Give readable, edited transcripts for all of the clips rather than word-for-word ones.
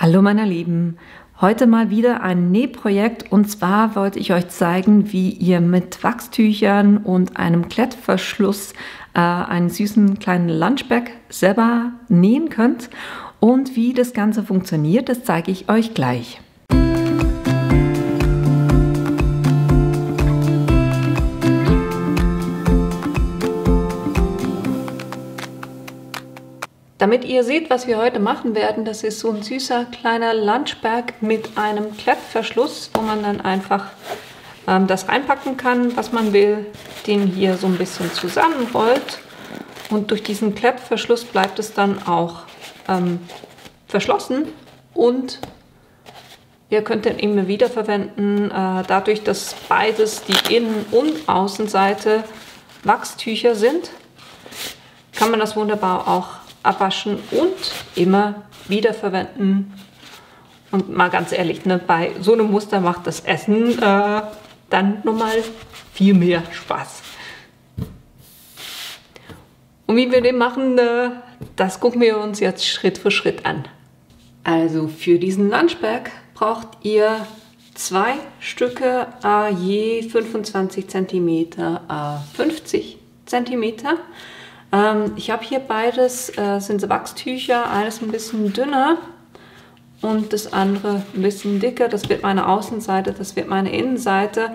Hallo meine Lieben, heute mal wieder ein Nähprojekt und zwar wollte ich euch zeigen, wie ihr mit Wachstüchern und einem Klettverschluss einen süßen kleinen Lunchbag selber nähen könnt und wie das Ganze funktioniert, das zeige ich euch gleich. Damit ihr seht, was wir heute machen werden, das ist so ein süßer kleiner Lunchbag mit einem Klettverschluss, wo man dann einfach das reinpacken kann, was man will, den hier so ein bisschen zusammenrollt und durch diesen Klettverschluss bleibt es dann auch verschlossen und ihr könnt den immer wieder verwenden, dadurch, dass beides die Innen- und Außenseite Wachstücher sind, kann man das wunderbar auch abwaschen und immer wieder verwenden. Und mal ganz ehrlich, ne, bei so einem Muster macht das Essen dann nochmal viel mehr Spaß. Und wie wir den machen, das gucken wir uns jetzt Schritt für Schritt an. Also für diesen Lunchbag braucht ihr 2 Stücke je 25 cm, 50 cm. Ich habe hier beides, sind Wachstücher, eines ein bisschen dünner und das andere ein bisschen dicker. Das wird meine Außenseite, das wird meine Innenseite.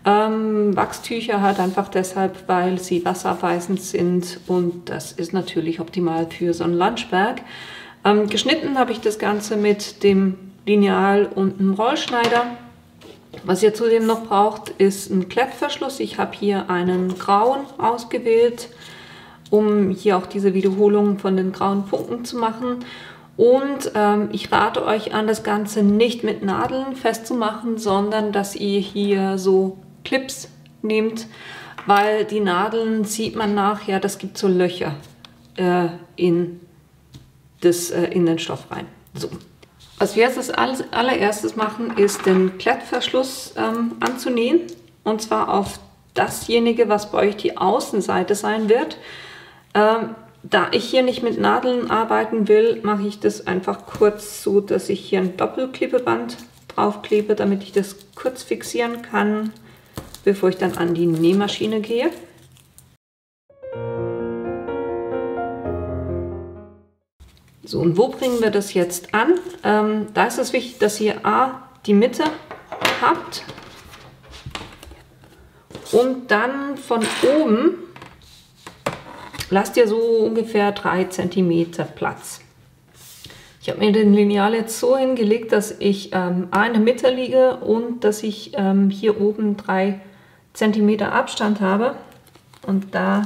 Wachstücher halt einfach deshalb, weil sie wasserabweisend sind und das ist natürlich optimal für so einen Lunchbag. Geschnitten habe ich das Ganze mit dem Lineal und einem Rollschneider. Was ihr zudem noch braucht, ist ein Klettverschluss. Ich habe hier einen grauen ausgewählt, um hier auch diese Wiederholung von den grauen Punkten zu machen. Und ich rate euch an, das Ganze nicht mit Nadeln festzumachen, sondern dass ihr hier so Clips nehmt, weil die Nadeln sieht man nachher, das gibt so Löcher in den Stoff rein. So. Was wir jetzt als allererstes machen, ist den Klettverschluss anzunähen. Und zwar auf dasjenige, was bei euch die Außenseite sein wird. Da ich hier nicht mit Nadeln arbeiten will, mache ich das einfach kurz so, dass ich hier ein Doppelklebeband draufklebe, damit ich das kurz fixieren kann, bevor ich dann an die Nähmaschine gehe. So, und wo bringen wir das jetzt an? Da ist es wichtig, dass ihr die Mitte habt und dann von oben lasst ihr so ungefähr 3 cm Platz. Ich habe mir den Lineal jetzt so hingelegt, dass ich in der Mitte liege und dass ich hier oben 3 cm Abstand habe. Und da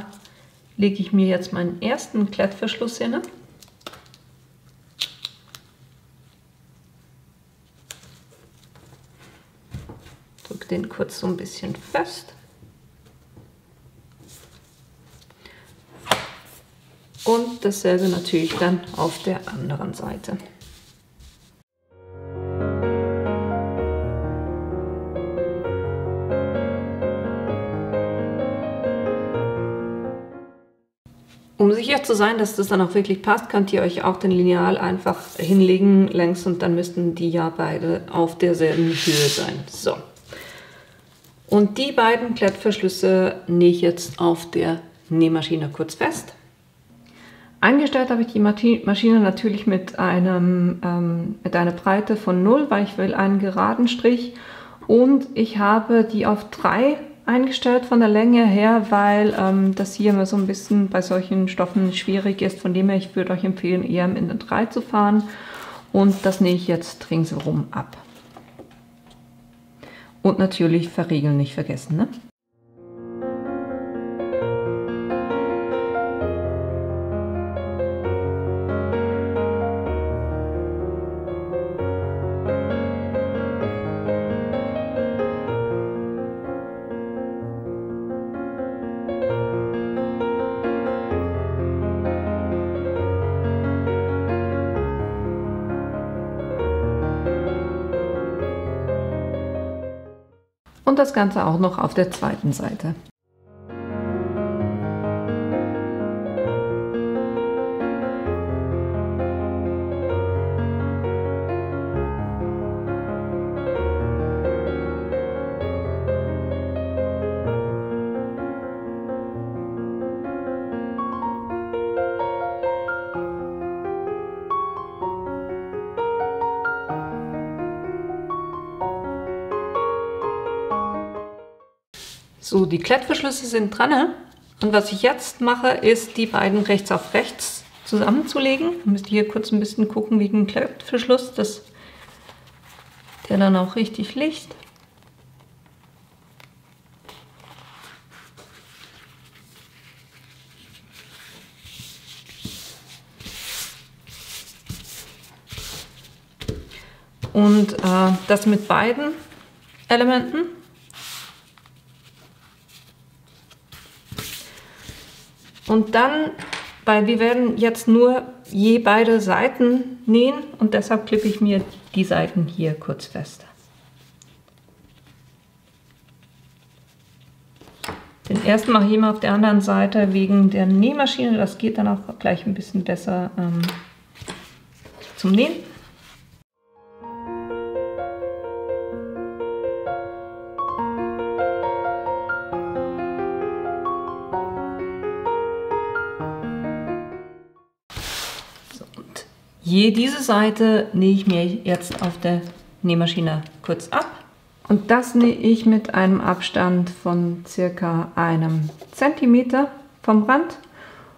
lege ich mir jetzt meinen ersten Klettverschluss hin. Drücke den kurz so ein bisschen fest. Und dasselbe natürlich dann auf der anderen Seite. Um sicher zu sein, dass das dann auch wirklich passt, könnt ihr euch auch den Lineal einfach hinlegen längs und dann müssten die ja beide auf derselben Höhe sein. So. Und die beiden Klettverschlüsse nähe ich jetzt auf der Nähmaschine kurz fest. Eingestellt habe ich die Maschine natürlich mit einer Breite von 0, weil ich will einen geraden Strich. Und ich habe die auf 3 eingestellt von der Länge her, weil das hier immer so ein bisschen bei solchen Stoffen schwierig ist. Von dem her, ich würde euch empfehlen, eher in den 3 zu fahren. Und das nähe ich jetzt ringsherum ab. Und natürlich verriegeln nicht vergessen, ne? Und das Ganze auch noch auf der zweiten Seite. So, die Klettverschlüsse sind dran. Ne? Und was ich jetzt mache, ist, die beiden rechts auf rechts zusammenzulegen. Ihr müsst hier kurz ein bisschen gucken wegen Klettverschluss, dass der dann auch richtig liegt. Und das mit beiden Elementen. Und dann, weil wir werden jetzt nur je beide Seiten nähen und deshalb klippe ich mir die Seiten hier kurz fest. Den ersten mache ich immer auf der anderen Seite wegen der Nähmaschine. Das geht dann auch gleich ein bisschen besser zum Nähen. Je diese Seite nähe ich mir jetzt auf der Nähmaschine kurz ab. Und das nähe ich mit einem Abstand von circa einem Zentimeter vom Rand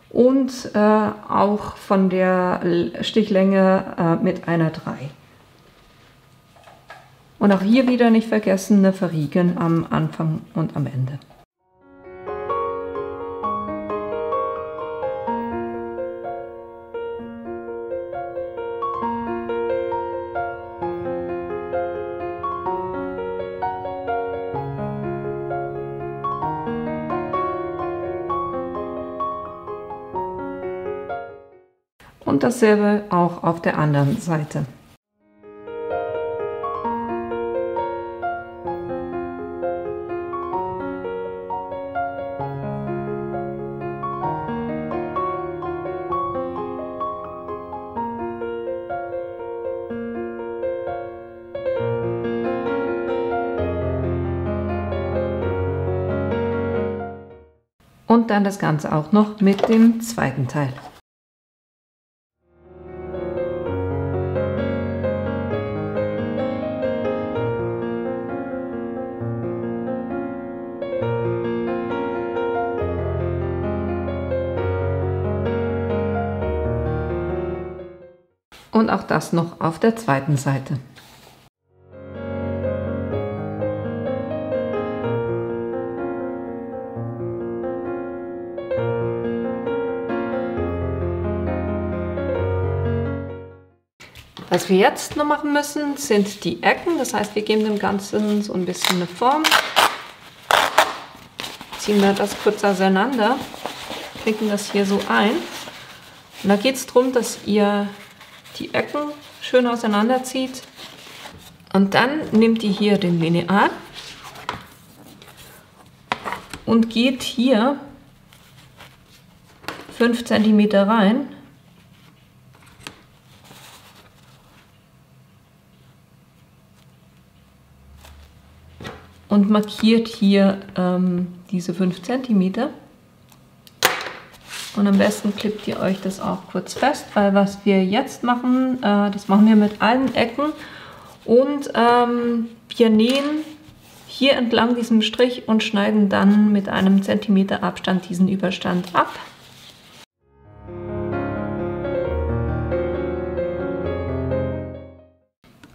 und auch von der Stichlänge mit einer 3. Und auch hier wieder nicht vergessen, eine Verriegeln am Anfang und am Ende. Und dasselbe auch auf der anderen Seite. Und dann das Ganze auch noch mit dem zweiten Teil. Und auch das noch auf der zweiten Seite. Was wir jetzt noch machen müssen, sind die Ecken. Das heißt, wir geben dem Ganzen so ein bisschen eine Form. Ziehen wir das kurz auseinander, knicken das hier so ein. Und da geht es darum, dass ihr die Ecken schön auseinanderzieht. Und dann nehmt ihr hier den Lineal und geht hier 5 cm rein. Und markiert hier diese 5 cm. Und am besten klippt ihr euch das auch kurz fest, weil was wir jetzt machen, das machen wir mit allen Ecken. Und wir nähen hier entlang diesem Strich und schneiden dann mit einem Zentimeter Abstand diesen Überstand ab.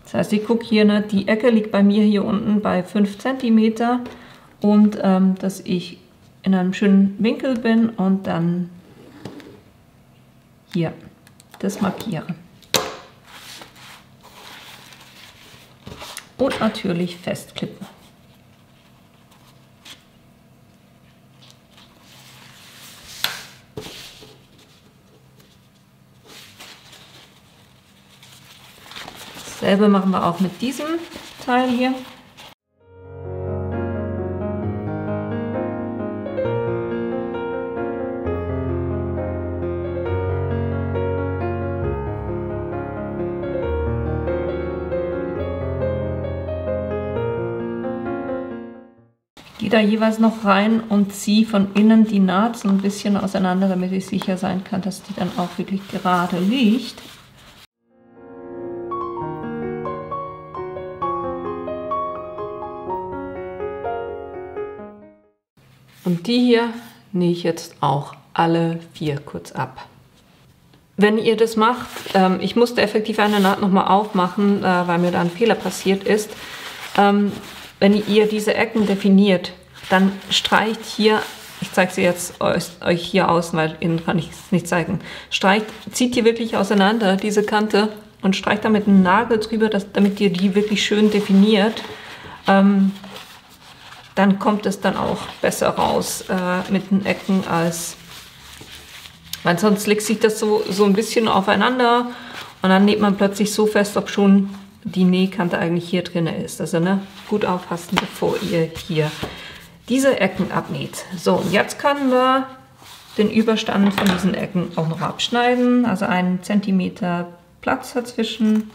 Das heißt, ich gucke hier, ne, die Ecke liegt bei mir hier unten bei 5 cm und dass ich in einem schönen Winkel bin und dann hier das markiere. Und natürlich festklippen. Dasselbe machen wir auch mit diesem Teil hier. Gehe da jeweils noch rein und ziehe von innen die Naht so ein bisschen auseinander, damit ich sicher sein kann, dass die dann auch wirklich gerade liegt. Und die hier nähe ich jetzt auch alle 4 kurz ab. Wenn ihr das macht, ich musste effektiv eine Naht nochmal aufmachen, weil mir da ein Fehler passiert ist. Wenn ihr diese Ecken definiert, dann streicht hier, ich zeige sie jetzt euch hier aus, weil innen kann ich es nicht zeigen, zieht hier wirklich auseinander diese Kante und streicht da mit einem Nagel drüber, damit ihr die wirklich schön definiert. Dann kommt es dann auch besser raus mit den Ecken, als weil sonst legt sich das so ein bisschen aufeinander und dann näht man plötzlich so fest, ob schon die Nähkante eigentlich hier drin ist. Also ne, gut aufpassen, bevor ihr hier diese Ecken abnäht. So, und jetzt können wir den Überstand von diesen Ecken auch noch abschneiden. Also 1 Zentimeter Platz dazwischen.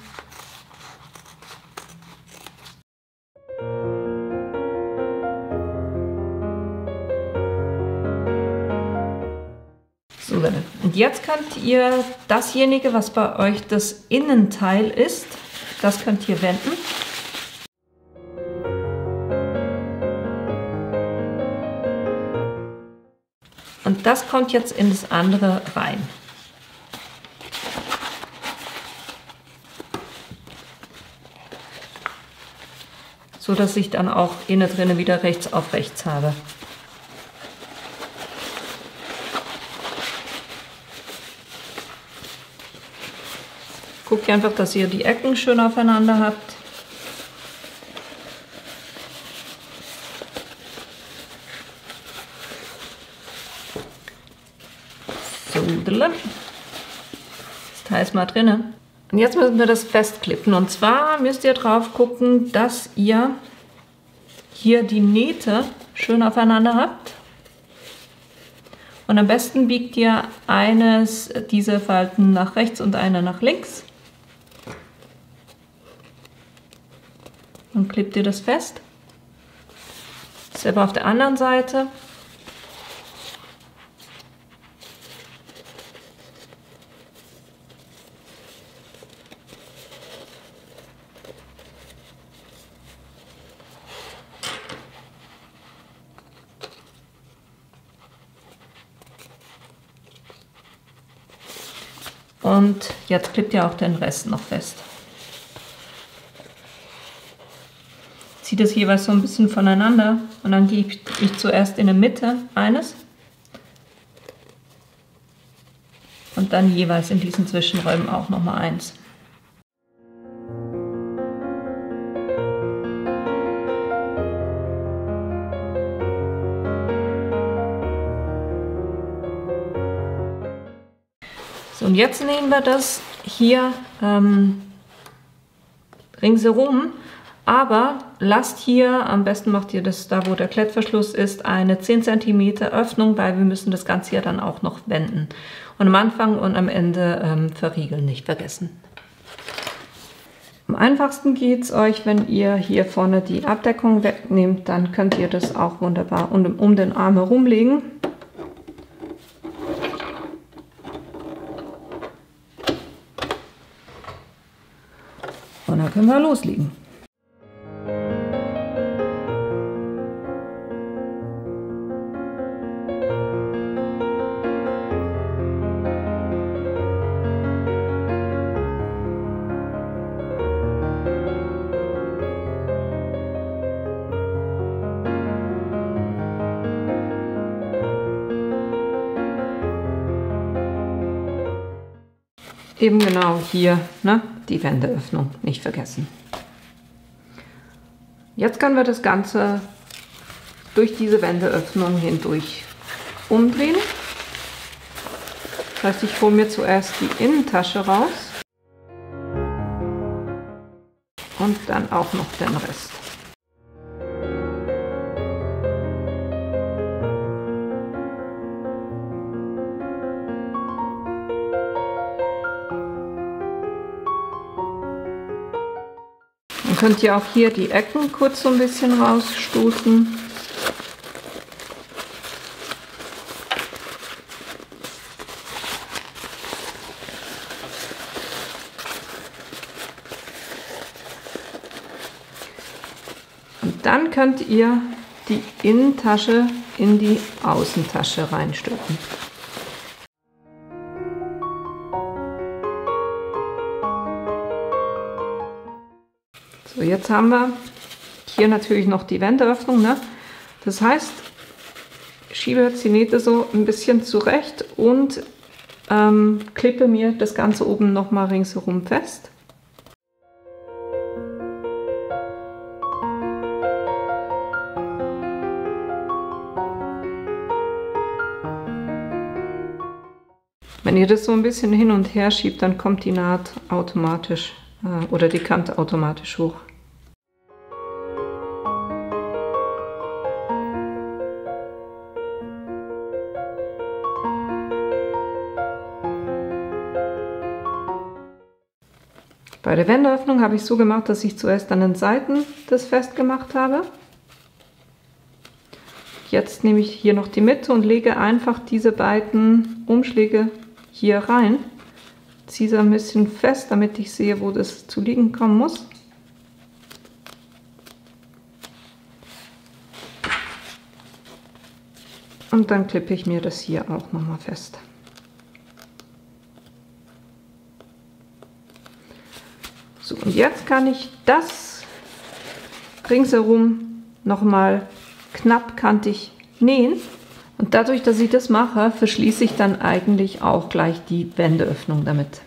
So, und jetzt könnt ihr dasjenige, was bei euch das Innenteil ist, das könnt ihr wenden. Und das kommt jetzt in das andere rein. So dass ich dann auch innen drin wieder rechts auf rechts habe. Guckt einfach, dass ihr die Ecken schön aufeinander habt. So, das Teil ist mal drin. Und jetzt müssen wir das festklippen. Und zwar müsst ihr drauf gucken, dass ihr hier die Nähte schön aufeinander habt. Und am besten biegt ihr eines dieser Falten nach rechts und eine nach links. Und klebt ihr das fest. Selber auf der anderen Seite. Und jetzt klebt ihr auch den Rest noch fest. Zieht es jeweils so ein bisschen voneinander und dann gebe ich zuerst in der Mitte eines und dann jeweils in diesen Zwischenräumen auch nochmal eins. So, und jetzt nähen wir das hier ringsherum. Aber lasst hier, am besten macht ihr das da, wo der Klettverschluss ist, eine 10 cm Öffnung, weil wir müssen das Ganze ja dann auch noch wenden. Und am Anfang und am Ende verriegeln, nicht vergessen. Am einfachsten geht es euch, wenn ihr hier vorne die Abdeckung wegnehmt, dann könnt ihr das auch wunderbar um den Arm herumlegen. Und dann können wir loslegen. Eben genau hier, ne, die Wendeöffnung, nicht vergessen. Jetzt können wir das Ganze durch diese Wendeöffnung hindurch umdrehen. Das heißt, ich hole mir zuerst die Innentasche raus und dann auch noch den Rest. Dann könnt ihr auch hier die Ecken kurz so ein bisschen rausstoßen. Und dann könnt ihr die Innentasche in die Außentasche reinstülpen. So, jetzt haben wir hier natürlich noch die Wendeöffnung, ne? Das heißt, ich schiebe jetzt die Nähte so ein bisschen zurecht und klippe mir das Ganze oben nochmal ringsherum fest. Wenn ihr das so ein bisschen hin und her schiebt, dann kommt die Naht automatisch oder die Kante automatisch hoch. Bei der Wendeöffnung habe ich so gemacht, dass ich zuerst an den Seiten das festgemacht habe. Jetzt nehme ich hier noch die Mitte und lege einfach diese beiden Umschläge hier rein. Ziehe sie ein bisschen fest, damit ich sehe, wo das zu liegen kommen muss. Und dann klippe ich mir das hier auch nochmal fest. So, und jetzt kann ich das ringsherum nochmal knappkantig nähen. Und dadurch, dass ich das mache, verschließe ich dann eigentlich auch gleich die Wendeöffnung damit.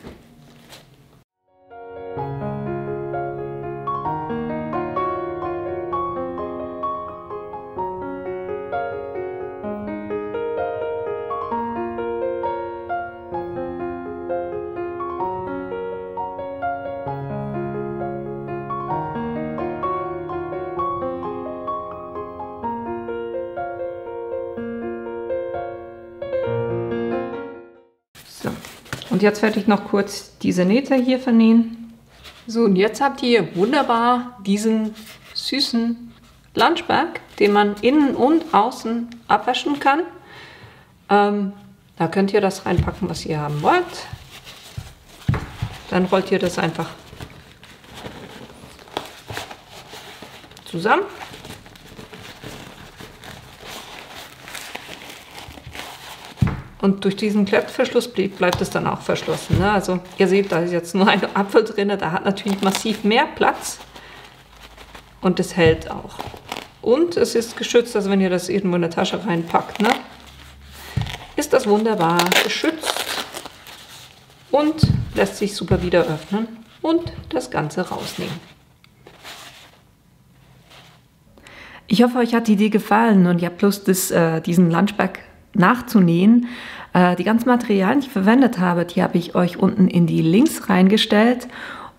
Und jetzt werde ich noch kurz diese Nähte hier vernähen. So, und jetzt habt ihr wunderbar diesen süßen Lunchbag, den man innen und außen abwaschen kann. Da könnt ihr das reinpacken, was ihr haben wollt. Dann rollt ihr das einfach zusammen. Und durch diesen Klettverschluss bleibt es dann auch verschlossen. Ne? Also ihr seht, da ist jetzt nur ein Apfel drin, da hat natürlich massiv mehr Platz. Und es hält auch. Und es ist geschützt, also wenn ihr das irgendwo in der Tasche reinpackt, ne? Ist das wunderbar geschützt und lässt sich super wieder öffnen und das Ganze rausnehmen. Ich hoffe, euch hat die Idee gefallen und ihr habt Lust, diesen Lunchbag nachzunähen. Die ganzen Materialien, die ich verwendet habe, die habe ich euch unten in die Links reingestellt.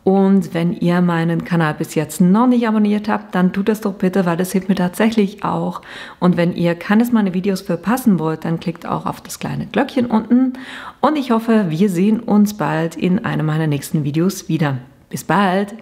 Und wenn ihr meinen Kanal bis jetzt noch nicht abonniert habt, dann tut das doch bitte, weil das hilft mir tatsächlich auch. Und wenn ihr keines meiner Videos verpassen wollt, dann klickt auch auf das kleine Glöckchen unten. Und ich hoffe, wir sehen uns bald in einem meiner nächsten Videos wieder. Bis bald!